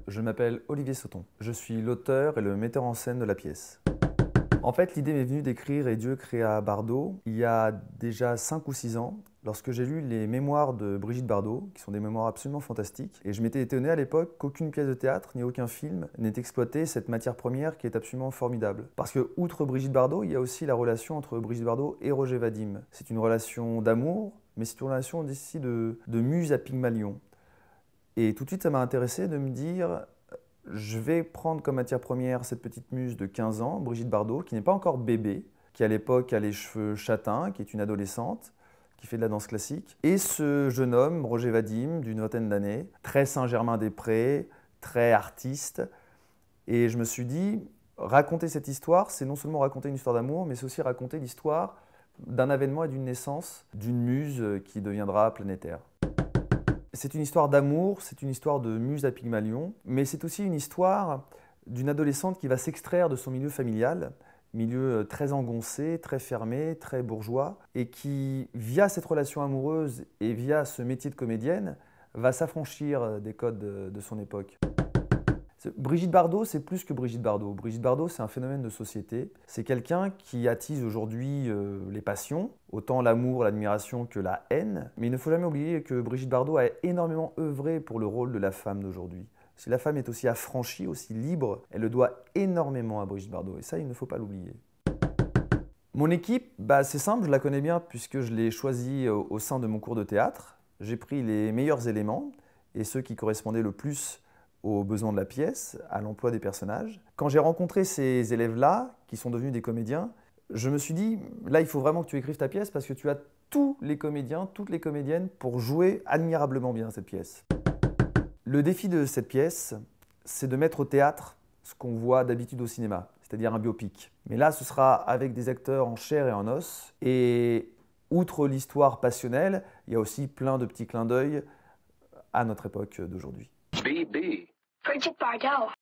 Je m'appelle Olivier Sauton. Je suis l'auteur et le metteur en scène de la pièce. En fait, l'idée m'est venue d'écrire Et Dieu créa Bardot il y a déjà 5 ou 6 ans, lorsque j'ai lu les mémoires de Brigitte Bardot, qui sont des mémoires absolument fantastiques. Et je m'étais étonné à l'époque qu'aucune pièce de théâtre ni aucun film n'ait exploité cette matière première qui est absolument formidable. Parce que, outre Brigitte Bardot, il y a aussi la relation entre Brigitte Bardot et Roger Vadim. C'est une relation d'amour, mais c'est une relation aussi de muse à Pygmalion. Et tout de suite, ça m'a intéressé de me dire, je vais prendre comme matière première cette petite muse de 15 ans, Brigitte Bardot, qui n'est pas encore bébé, qui à l'époque a les cheveux châtains, qui est une adolescente, qui fait de la danse classique, et ce jeune homme, Roger Vadim, d'une vingtaine d'années, très Saint-Germain-des-Prés, très artiste. Et je me suis dit, raconter cette histoire, c'est non seulement raconter une histoire d'amour, mais c'est aussi raconter l'histoire d'un avènement et d'une naissance d'une muse qui deviendra planétaire. C'est une histoire d'amour, c'est une histoire de muse à Pygmalion, mais c'est aussi une histoire d'une adolescente qui va s'extraire de son milieu familial, milieu très engoncé, très fermé, très bourgeois, et qui, via cette relation amoureuse et via ce métier de comédienne, va s'affranchir des codes de son époque. Brigitte Bardot, c'est plus que Brigitte Bardot. Brigitte Bardot, c'est un phénomène de société. C'est quelqu'un qui attise aujourd'hui les passions, autant l'amour, l'admiration que la haine. Mais il ne faut jamais oublier que Brigitte Bardot a énormément œuvré pour le rôle de la femme d'aujourd'hui. Si la femme est aussi affranchie, aussi libre, elle le doit énormément à Brigitte Bardot. Et ça, il ne faut pas l'oublier. Mon équipe, c'est simple, je la connais bien puisque je l'ai choisie au sein de mon cours de théâtre. J'ai pris les meilleurs éléments et ceux qui correspondaient le plus aux besoins de la pièce, à l'emploi des personnages. Quand j'ai rencontré ces élèves-là, qui sont devenus des comédiens, je me suis dit, là, il faut vraiment que tu écrives ta pièce parce que tu as tous les comédiens, toutes les comédiennes pour jouer admirablement bien cette pièce. Le défi de cette pièce, c'est de mettre au théâtre ce qu'on voit d'habitude au cinéma, c'est-à-dire un biopic. Mais là, ce sera avec des acteurs en chair et en os. Et outre l'histoire passionnelle, il y a aussi plein de petits clins d'œil à notre époque d'aujourd'hui. BB. Bridget Bardot.